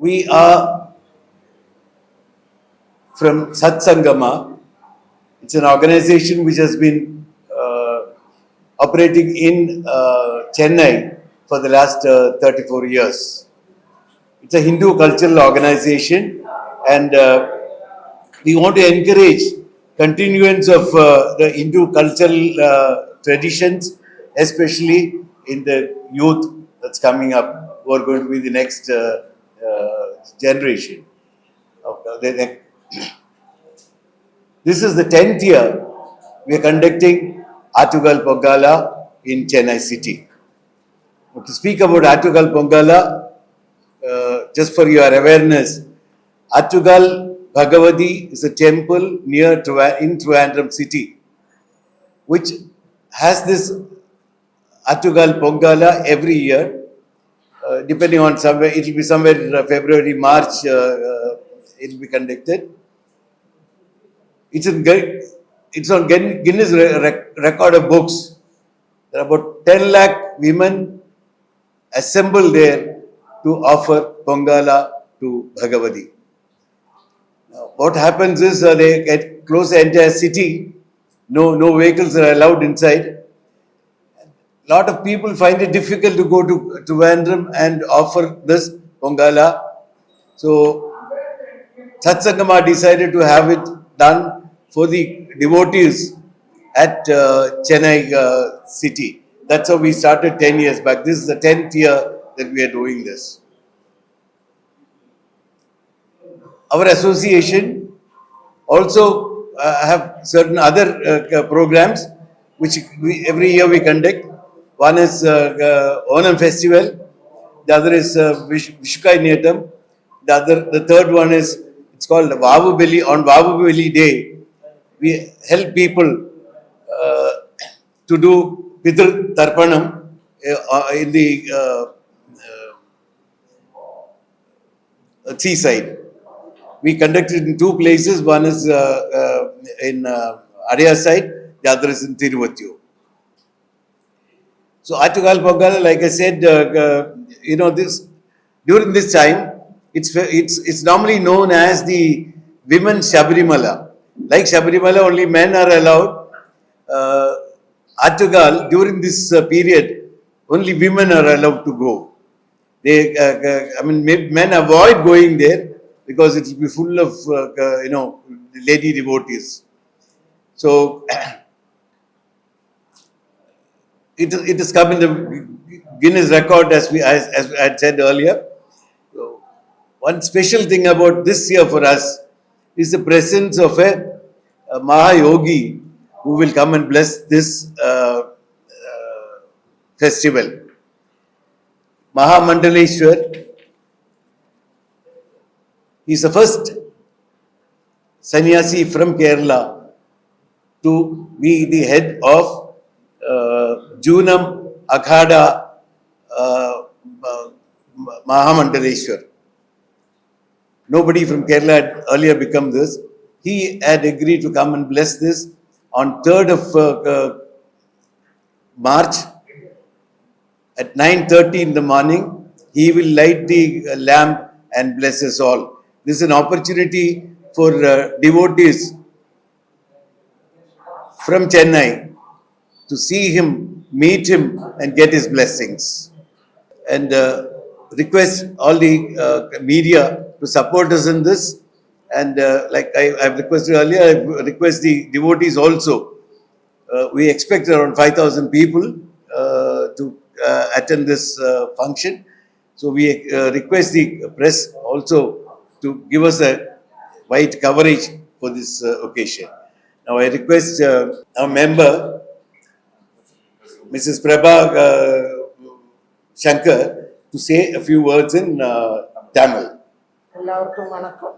We are from Satsangama. It's an organization which has been operating in Chennai for the last 34 years. It's a Hindu cultural organization, and we want to encourage continuance of the Hindu cultural traditions, especially in the youth that's coming up, who are going to be the next generation. This is the 10th year we are conducting Atugal Pongala in Chennai city. To speak about Atugal Pongala, just for your awareness, Atugal Bhagavati is a temple in Trivandrum city, which has this Atugal Pongala every year, depending on somewhere, it will be somewhere in February, March, it will be conducted. It's on Guinness Record of Books. There are about 10 lakh women assembled there to offer Pongala to Bhagavati. Now, what happens is they get close the entire city. No vehicles are allowed inside. A lot of people find it difficult to go to Trivandrum and offer this Pongala. So Satsangama decided to have it done for the devotees at Chennai city. That's how we started 10 years back. This is the 10th year that we are doing this. Our association also have certain other programs which every year we conduct. One is Onam Festival, the other is Vishukai Netam, the third one is, it's called Vavubeli. On Vavubeli Day, we help people to do Pitr Tarpanam in the seaside. We conducted in two places. One is in Adia side, the other is in Tiruvatiur. So Atugal Pongala, like I said, this during this time, it's normally known as the Women's Shabarimala. Like Shabarimala, only men are allowed. Atugal, during this period, only women are allowed to go. Men avoid going there because it will be full of lady devotees. So it has come in the Guinness record, as I had said earlier. So one special thing about this year for us is the presence of a Mahayogi who will come and bless this festival. Mahamandaleshwar. He is the first sannyasi from Kerala to be the head of Junam Akhada Mahamandaleshwar. Nobody from Kerala had earlier become this. He had agreed to come and bless this on 3rd of March at 9:30 in the morning. He will light the lamp and bless us all. This is an opportunity for devotees from Chennai to see him, meet him, and get his blessings. And request all the media to support us in this. And like I've requested earlier, I request the devotees also. We expect around 5,000 people to attend this function. So we request the press also to give us a wide coverage for this occasion. Now I request our member, Mrs. Prabha Shankar, to say a few words in Tamil. എല്ലാവർക്കും വണക്കം.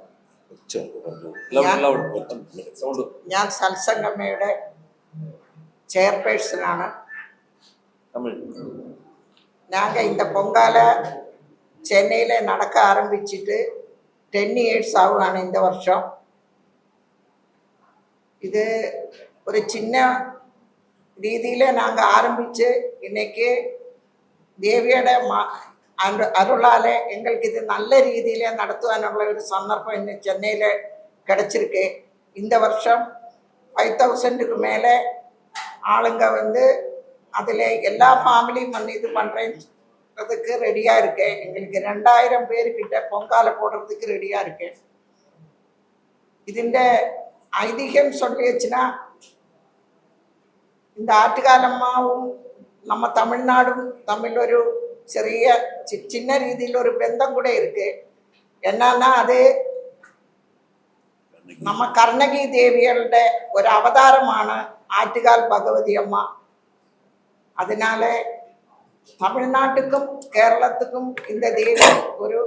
ഞാൻ സത്സംഗമയുടെ ചെയർപേഴ്സണാണ്. நாங்கள் இந்த பொங்காலை சென்னையில் நடக்க ஆரம்பிச்சுட்டு 10 years ஆகுவாங்க இந்த வருஷம். இது ஒரு சின்ன ரீதியில் நாங்கள் ஆரம்பித்து இன்னைக்கு தேவியோட அருளாலே எங்களுக்கு இது நல்ல ரீதியிலே நடத்துவாനുള്ള ஒரு சந்தர்ப்பம் இந்த சென்னையில் கிடச்சிருக்கு. இந்த வருஷம் 5000க்கு மேலே ஆளுங்க வந்து அதில் எல்லா ஃபேமிலியும் வந்து இது பண்ணுறதுக்கு ரெடியாக இருக்கேன். எங்களுக்கு 2000 பேர்கிட்ட பொங்காலை போடுறதுக்கு ரெடியாக இருக்கேன். ഇതിൻ്റെ ഐതിഹ്യം சொல்லி வச்சுன்னா, இந்த ஆட்டுக்காலம்மாவும் நம்ம தமிழ்நாடும் தமிழ் ஒரு ചെറിയ சின்ன ரீதியில் ஒரு பந்தம் கூட இருக்கு. என்னன்னா அது நம்ம கர்ணகி தேவியരുടെ ஒரு அவதாரമാണ് ആറ്റുകാൽ ഭഗവതി അമ്മ. அதனால தமிழ்நாட்டுக்கும் கேரளத்துக்கும் இந்த தேவி ஒரு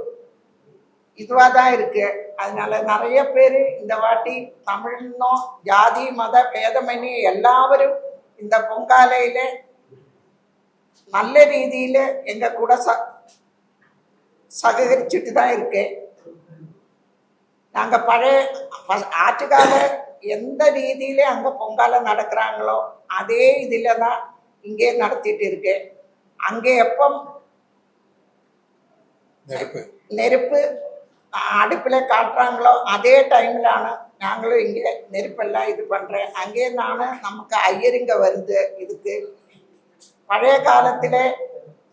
இதுவாக தான் இருக்கு. அதனால நிறைய பேர் இந்த வாட்டி தமிழ்னோ ஜாதி மத பேதமனி எல்லாவரும் இந்த பொங்காலையில நல்ல ரீதியில் எங்கள் கூட சககரிச்சுட்டு தான் இருக்கேன். நாங்கள் பழைய ஆற்றுக்கால எந்த ரீதியில அங்கே பொங்காலை நடக்கிறாங்களோ அதே இதில் தான் இங்கே நடத்திட்டு இருக்கேன். அங்கே எப்போ நெருப்பு அடுப்பில் காட்டுறாங்களோ அதே டைமிலான நாங்களும் இங்கே நெருப்பெல்லாம் இது பண்ணுறேன். அங்கே நமக்கு ஐயருங்க வருது. இதுக்கு பழைய காலத்தில்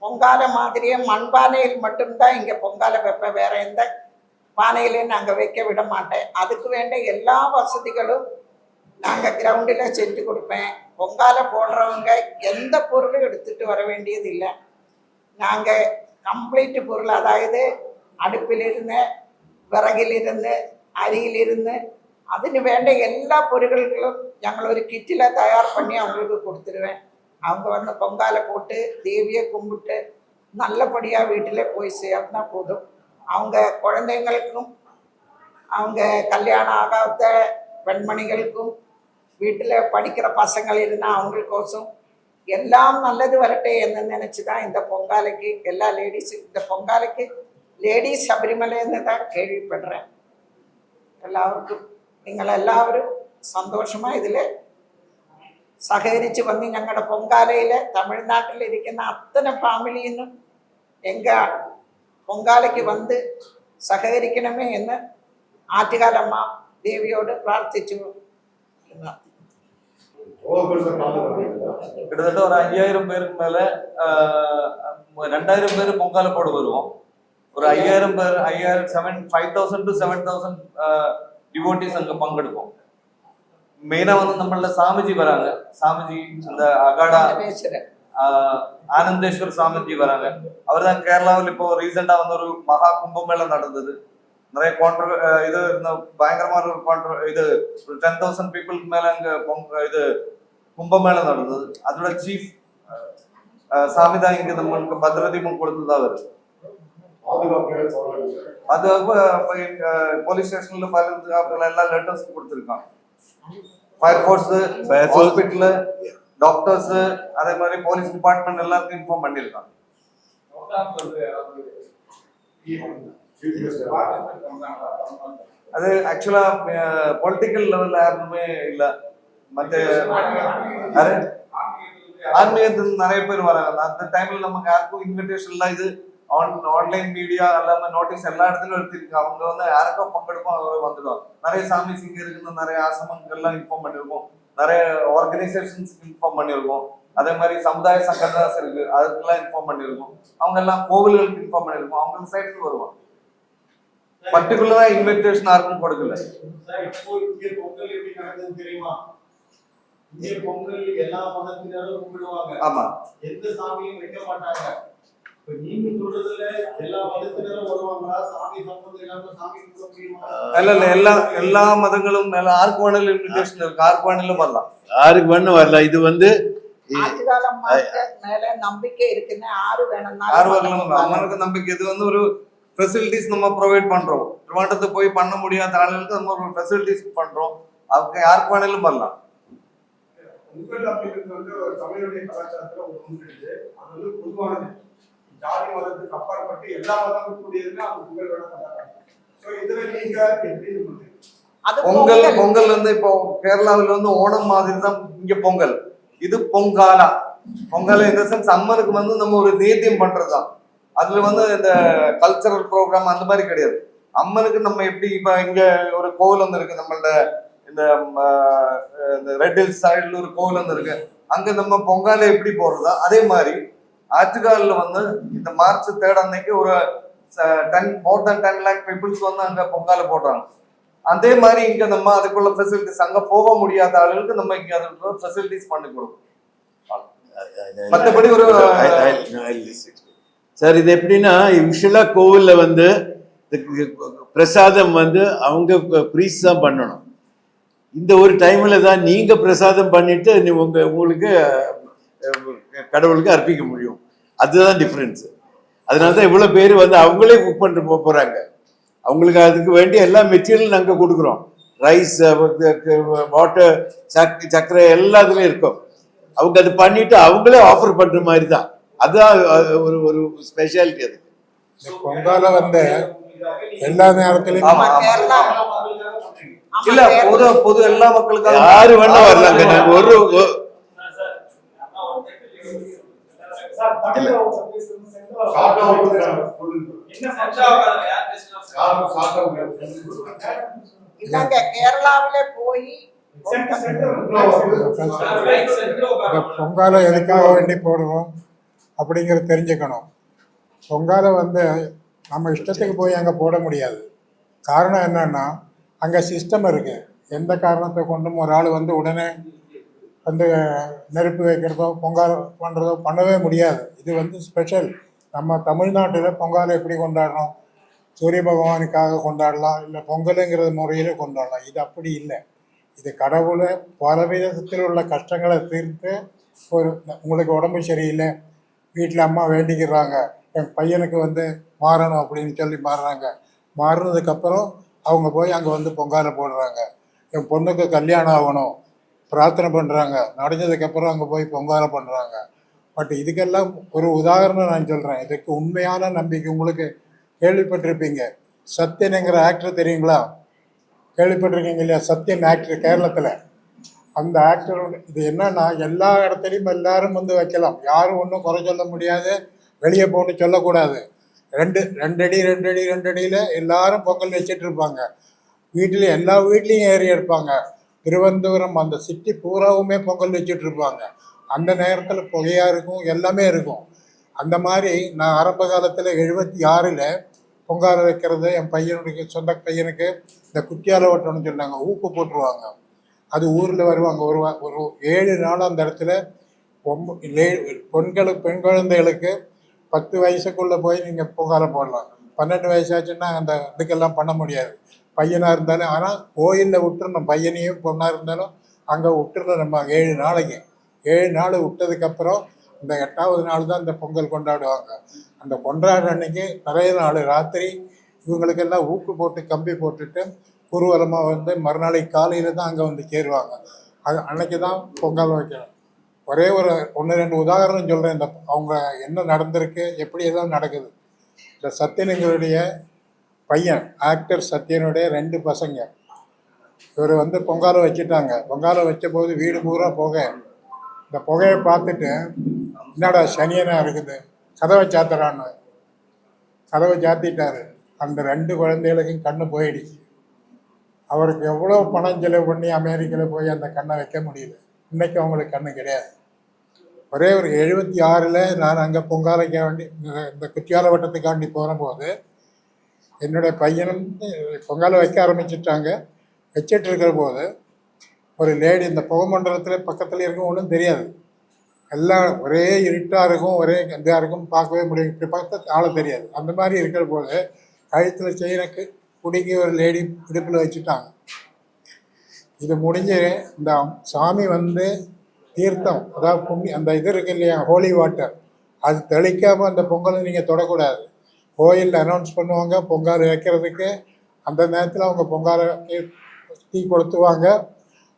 பொங்காலை மாதிரியே மண்பானையில் மட்டும்தான் இங்கே பொங்காலை வைப்பேன். வேற எந்த பானையிலையும் நாங்கள் வைக்க விட மாட்டேன். அதுக்கு வேண்ட எல்லா வசதிகளும் நாங்கள் கிரவுண்டில் செஞ்சு கொடுப்பேன். பொங்காலை போடுறவங்க எந்த பொருளும் எடுத்துகிட்டு வர வேண்டியது இல்லை. நாங்கள் கம்ப்ளீட்டு பொருள், அதாவது அடுப்பிலிருந்து, விறகிலிருந்து, அரியிலிருந்து അതിന് വേണ്ട എല്ലാ പൊരുളുകളും ഞങ്ങൾ ഒരു കിറ്റിൽ തയ്യാർ பண்ணி அவங்களுக்கு கொடுத்துருவேன். அவங்க வந்து பொங்காலை போட்டு தேவியை கும்பிட்டு நல்லபடியாக வீட்டில் போய் சேர்ந்தா போதும். அவங்க குழந்தைங்களுக்கும், அவங்க கல்யாணம் ஆகாத பெண்மணிகளுக்கும், வீட்டில் படிக்கிற பசங்கள் இருந்தால் அவங்களுக்கோசம் எல்லாம் நல்லது வரட்டே എന്ന് நினச்சி தான் இந்த பொங்காலைக்கு எல்லா லேடிஸும், இந்த பொங்காலைக்கு லேடிஸ் சபரிமலைன்னு தான் கேள்விப்படுறேன். எல்லாருக்கும் നിങ്ങളെല്ലാവരും സന്തോഷമായി ഇതിൽ സഹകരിച്ച് വന്ന് ഞങ്ങളുടെ പൊങ്കാലയിൽ തമിഴ്നാട്ടിലിരിക്കുന്ന അത്തരം ഫാമിലിയിൽ നിന്നും എങ്ക പൊങ്കാലയ്ക്ക് വന്ന് സഹകരിക്കണമേ എന്ന് ആറ്റുകാലമ്മ ദേവിയോട് പ്രാർത്ഥിച്ചു. கிட்டத்தட்ட ஒரு 5000 பேருக்கு மேல 2000 பேர் பொங்கால போட வருவோம். ஒரு 5000 பேர் 5000 to 7000 டிவோட்டிஸ் அங்க பங்கெடுப்போம். மெயினா வந்து நம்மள சாமிஜி வராங்க. சாமிஜி அந்த அகாடா ஆனந்தேஸ்வர் சாமிஜி வராங்க. அவர் தான் கேரளாவில் இப்போ ரீசெண்டா வந்து ஒரு மகா கும்பமேளா நடந்தது. நிறைய இது பயங்கரமான ஒரு இது 10,000 பீப்புளுக்கு மேல அங்க இது கும்பமேளா நடந்தது. அதோட சீஃப் சாமி தான் இங்க நம்மளுக்கு பத்திரதீபம் கொடுத்ததா வருது. பாதுகாப்பு போலீஸ் ஸ்டேஷன்ல பாதுகாப்புகள் எல்லாம் லெட்டர்ஸ் கொடுத்துருக்காங்க. ஃபயர் ஃபோர்ஸ், ஹாஸ்பிட்டல், டாக்டர்ஸ், அதே மாதிரி போலீஸ் டிபார்ட்மெண்ட் எல்லாருக்கும் இன்ஃபார்ம் பண்ணியிருக்காங்க. அது ஆக்சுவலா பொலிட்டிக்கல் லெவல்ல யாருமே இல்லை. மற்ற ஆன்மீகத்துல நிறைய பேர் வராங்க. அந்த டைம்ல நமக்கு யாருக்கும் இன்விடேஷன்லாம் இது ஆன்லைன் மீடியா எல்லாமே நோட்டீஸ் எல்லா இடத்துலயும் எடுத்திருக்கு. அவங்க வந்து யாருக்கும் பங்கெடுப்போம், அவங்க வந்துடுவாங்க. நிறைய சாமி சிங்க இருக்குன்னு நிறைய ஆசிரமங்கள்லாம் இன்ஃபார்ம் பண்ணிருக்கோம். நிறைய ஆர்கனைசேஷன்ஸ்க்கு இன்ஃபார்ம் பண்ணிருக்கோம். அதே மாதிரி சமுதாய சங்கதாஸ் இருக்கு, அதுக்கெல்லாம் இன்ஃபார்ம் பண்ணிருக்கோம். அவங்க எல்லாம் கோவில்களுக்கு இன்ஃபார்ம் பண்ணிருக்கோம். அவங்க சைடுக்கு வருவாங்க. பர்டிகுலரா இன்விடேஷன் யாருக்கும் கொடுக்கல. பொங்கல் எல்லா மதத்தினரும் கும்பிடுவாங்க. ஆமா, எந்த சாமியும் வைக்க மாட்டாங்க. நீங்க சொல்றதுல எல்லா மதத்தினரும் வருவாங்களா? சாமி சம்பந்தம் இல்லாம சாமி கும்பிட முடியுமா? இல்ல எல்லா மதங்களும் யாருக்கு வேணாலும் இன்விடேஷன் இருக்கு. யாருக்கு வேணாலும் வரலாம். யாருக்கு வேணும் வரலாம். இது வந்து ஆற்றுகாலம்மாக்கு மேல நம்பிக்கை இருக்குன்னு யாரு வரலாம். அம்மனுக்கு நம்பிக்கை. இது வந்து ஒரு ஃபெசிலிட்டிஸ் நம்ம ப்ரொவைட் பண்றோம். திருவாண்டத்துக்கு போய் பண்ண முடியாத ஆளுகளுக்கு நம்ம ஒரு ஃபெசிலிட்டிஸ் பண்றோம். அவங்க யாருக்கு வேணாலும் வரலாம். பொங்கல் அப்படிங்கிறது வந்து ஒரு தமிழுடைய கலாச்சாரத்துல ஒரு ஒன்று இருக்கு. அது வந்து பொதுவானது. ஜாதி மதத்துக்கு அப்பாற்பட்டு எல்லா மதமும் கூடியதுன்னா அந்த பொங்கல் விட கொண்டாடுறாங்க. ஸோ இதுல நீங்க எப்படி பொங்கல் வந்து இப்போ கேரளாவில் வந்து ஓணம் மாதிரி தான் இங்க பொங்கல். இது பொங்காலா. பொங்கல் இந்த சென்ஸ் அம்மனுக்கு வந்து நம்ம ஒரு நேத்தியம் பண்றதுதான். அதுல வந்து இந்த கல்ச்சரல் ப்ரோக்ராம் அந்த மாதிரி கிடையாது. அம்மனுக்கு நம்ம எப்படி இப்ப இங்க ஒரு கோவில் வந்து இருக்கு நம்மளோட இந்த ரெட் ஹில்ஸ் சைடுல ஒரு கோவில் வந்து இருக்கு. அங்க நம்ம பொங்கலை எப்படி போடுறதோ அதே மாதிரி ஆற்றுக்காலில் வந்து இந்த மார்ச் 3 அன்னைக்கு ஒரு 10 lakh பீப்புள்ஸ் வந்து அங்க பொங்கலை போடுறாங்க. அதே மாதிரி இங்க நம்ம அதுக்குள்ள ஃபெசிலிட்டிஸ் அங்க போக முடியாத ஆளுகளுக்கு நம்ம இங்க அதுக்குள்ள ஃபெசிலிட்டிஸ் பண்ணி கொடுக்கும். மற்றபடி ஒரு சார் இது எப்படின்னா யூஸ்வலா கோவில்ல வந்து பிரசாதம் வந்து அவங்க ப்ரீஸ் தான் பண்ணணும். இந்த ஒரு டைம்ல தான் நீங்க பிரசாதம் பண்ணிட்டு உங்களுக்கு கடவுளுக்கு அர்ப்பிக்க முடியும். அதுதான் டிஃபரன்ஸ். அதனாலதான் இவ்வளவு பேர் வந்து அவங்களே குக் பண்ணிட்டு போறாங்க. அவங்களுக்கு அதுக்கு வேண்டிய எல்லா மெட்டீரியல் நாங்க கொடுக்குறோம். ரைஸ், வாட்டர், சர்க்கரை எல்லாத்துலயும் இருக்கும். அவங்க அது பண்ணிட்டு அவங்களே ஆஃபர் பண்ற மாதிரி தான். அதுதான் ஒரு ஒரு ஸ்பெஷாலிட்டி. அது பொங்கல வந்து எல்லா நேரத்திலும் ஆமா, ஆமா. கேரளா இல்ல பொது எல்லா மக்களுக்கும் யாரு வேணா வரலாங்க. நாங்க ஒரு இல்லங்க கேரளாவில போய் பொங்கலை எதுக்காக வேண்டி போடுறோம் அப்படிங்கிறது தெரிஞ்சுக்கணும். பொங்கலை வந்து நம்ம இஷ்டத்துக்கு போய் அங்கே போட முடியாது. காரணம் என்னன்னா அங்கே சிஸ்டம் இருக்கு. எந்த காரணத்தை கொண்டும் ஒரு ஆள் வந்து உடனே வந்து நெருப்பு வைக்கிறதோ பொங்கல் பண்ணுறதோ பண்ணவே முடியாது. இது வந்து ஸ்பெஷல். நம்ம தமிழ்நாட்டில் பொங்கலை எப்படி கொண்டாடுறோம்? சூரிய பகவானுக்காக கொண்டாடலாம், இல்லை பொங்கலுங்கிறது முறையில் கொண்டாடலாம். இது அப்படி இல்லை. இது கடவுளை பலவிதத்தில் உள்ள கஷ்டங்களை தீர்த்து ஒரு உங்களுக்கு உடம்பு சரியில்லை, வீட்டில் அம்மா வேண்டிக்கிறாங்க, என் பையனுக்கு வந்து மாறணும் அப்படின்னு சொல்லி மாறுறாங்க. மாறினதுக்கப்புறம் அவங்க போய் அங்கே வந்து பொங்கலை போடுறாங்க. என் பொண்ணுக்கு கல்யாணம் ஆகணும் பிரார்த்தனை பண்ணுறாங்க. நடந்ததுக்கப்புறம் அங்கே போய் பொங்கலை பண்ணுறாங்க. பட் இதுக்கெல்லாம் ஒரு உதாரணம் நான் சொல்கிறேன். இதுக்கு உண்மையான நம்பிக்கை உங்களுக்கு கேள்விப்பட்டிருப்பீங்க. சத்யனுங்கிற ஆக்டர் தெரியுங்களா? கேள்விப்பட்டிருக்கீங்க இல்லையா? சத்யன் ஆக்டர் கேரளத்தில். அந்த ஆக்டரோட இது என்னன்னா எல்லா இடத்துலையும் எல்லாரும் வந்து வைக்கலாம். யாரும் ஒன்றும் குறை சொல்ல முடியாது, வெளியே போகணும்னு சொல்லக்கூடாது. ரெண்டு அடியில் எல்லாரும் பொங்கல் வச்சுட்டு இருப்பாங்க. வீட்டில் எல்லா வீட்லேயும் ஏறி எடுப்பாங்க. திருவனந்தபுரம் அந்த சிட்டி பூராவுமே பொங்கல் வச்சுட்டு இருப்பாங்க. அந்த நேரத்தில் புகையாக இருக்கும், எல்லாமே இருக்கும். அந்த மாதிரி நான் ஆரம்ப காலத்தில் 76 பொங்கல் வைக்கிறது என் பையனுடைய சொந்த பையனுக்கு இந்த குட்டியால ஓட்டணும்னு சொன்னாங்க. ஊக்கு போட்டுருவாங்க. அது ஊரில் வருவாங்க. ஒரு 7 நாள் அந்த இடத்துல பெண் குழந்தைகளுக்கு 10 வயசுக்குள்ளே போய் நீங்கள் பொங்கலை போடலாம். 12 வயசாச்சுன்னா அந்த இதுக்கெல்லாம் பண்ண முடியாது. பையனாக இருந்தாலும். ஆனால் கோயிலில் விட்டுருணும். பையனையும் பொண்ணாக இருந்தாலும் அங்கே விட்டுருணும். நம்ம 7 நாளைக்கு 7 நாள் விட்டதுக்கப்புறம் இந்த 8வது நாள் தான் இந்த பொங்கல் கொண்டாடுவாங்க. அந்த கொண்டாடுற அன்னைக்கு நிறைய நாள் ராத்திரி இவங்களுக்கெல்லாம் ஊக்கு போட்டு கம்பி போட்டுட்டு ஊர்வலமாக வந்து மறுநாளைக்கு காலையில் தான் அங்கே வந்து சேருவாங்க. அது அன்னைக்கு தான் பொங்கல் வைக்கணும். ஒரே ஒரு 1-2 உதாரணம் சொல்கிறேன். இந்த அவங்க என்ன நடந்திருக்கு, எப்படி எல்லாம் நடக்குது. இந்த சத்யனுங்களுடைய பையன் ஆக்டர் சத்யனுடைய 2 பசங்க இவர் வந்து பொங்கலை வச்சுட்டாங்க. பொங்கலை வச்ச போது வீடு பூரா புகை. இந்த புகையை பார்த்துட்டு என்னடா சனியனா இருக்குது, கதவை சாத்துறான்னு கதவை சாத்திட்டாரு. அந்த 2 குழந்தைகளுக்கும் கண்ணு போயிடுச்சு. அவருக்கு எவ்வளோ பணம் செலவு பண்ணி அமெரிக்காவில் போய் அந்த கண்ணை வைக்க முடியல. இன்னைக்கு அவங்களுக்கு கண்ணு கிடையாது. ஒரே ஒரு 76 நான் அங்கே பொங்காலைக்க வேண்டி இந்த குச்சியால வட்டத்துக்காண்டி போகிற போது என்னுடைய பையனும் பொங்கலை வைக்க ஆரம்பிச்சுட்டாங்க. வச்சிட்டு இருக்கிற போது ஒரு லேடி இந்த புகை மண்டலத்தில் பக்கத்தில் இருக்கும், ஒன்றும் தெரியாது. எல்லாம் ஒரே இருட்டாக இருக்கும், ஒரே இதாக இருக்கும், பார்க்கவே முடியும். இப்படி பார்த்தா ஆளை தெரியாது. அந்த மாதிரி இருக்கிற போது கழுத்தில் செயினுக்கு பிடிங்கி ஒரு லேடி இடுப்பில் வச்சுட்டாங்க. இது முடிஞ்சு இந்த சாமி வந்து தீர்த்தம், அதாவது புண்ணிய அந்த இது இருக்கு இல்லையா, ஹோலி வாட்டர், அது தெளிக்காமல் அந்த பொங்கலை நீங்கள் தொடக்கூடாது. கோயிலில் அனௌன்ஸ் பண்ணுவாங்க பொங்கல் வைக்கிறதுக்கு. அந்த நேரத்தில் அவங்க பொங்கலை டீ கொளுத்துவாங்க.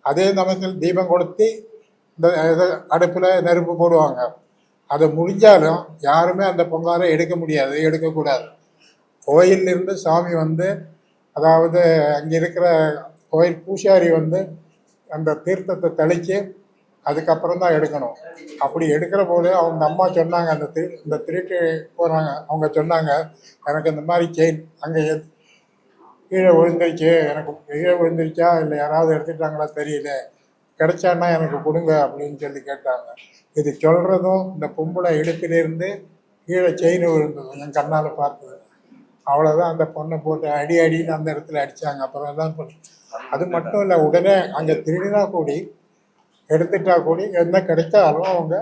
அதே சமயத்தில் தீபம் கொளுத்தி இந்த அடுப்பில் நெருப்பு போடுவாங்க. அது முடிஞ்சாலும் யாருமே அந்த பொங்கலை எடுக்க முடியாது, எடுக்கக்கூடாது. கோயிலிருந்து சாமி வந்து, அதாவது அங்கே இருக்கிற கோயில் பூசாரி வந்து அந்த தீர்த்தத்தை தெளித்து அதுக்கப்புறம் தான் எடுக்கணும். அப்படி எடுக்கிற போது அவங்க அம்மா சொன்னாங்க, இந்த திருட்டு போகிறாங்க, அவங்க சொன்னாங்க, எனக்கு இந்த மாதிரி செயின் அங்கே கீழே விழுந்துருச்சு, எனக்கு கீழே விழுந்துருச்சா இல்லை யாராவது எடுத்துட்டாங்களா தெரியல, கிடைச்சான்னா எனக்கு கொடுங்க அப்படின்னு சொல்லி கேட்டாங்க. இது சொல்கிறதும் இந்த பொம்பளை இடுப்பிலிருந்து கீழே செயின் விழுந்தது என் கண்ணால் பார்த்தது. அவ்வளோதான், அந்த பொண்ணை போட்டு அடின்னு அந்த இடத்துல அடித்தாங்க. அப்புறம் தான் அது மட்டும் இல்லை, உடனே அங்கே திருடினா கூடி எடுத்துட்டா கூடி என்ன கிடைச்சாலும் அவங்க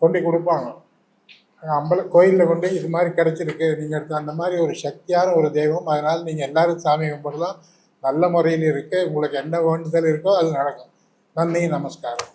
கொண்டு கொடுப்பாங்க. கோயிலில் கொண்டு இது மாதிரி கிடைச்சிருக்கு நீங்கள் எடுத்து, அந்த மாதிரி ஒரு சக்தியான ஒரு தெய்வம். அதனால் நீங்கள் எல்லோரும் சாமி கும்பிடலாம். நல்ல முறையில் இருக்குது. உங்களுக்கு என்ன வேண்டுதல் இருக்கோ அது நடக்கும். நன்றி, நமஸ்காரம்.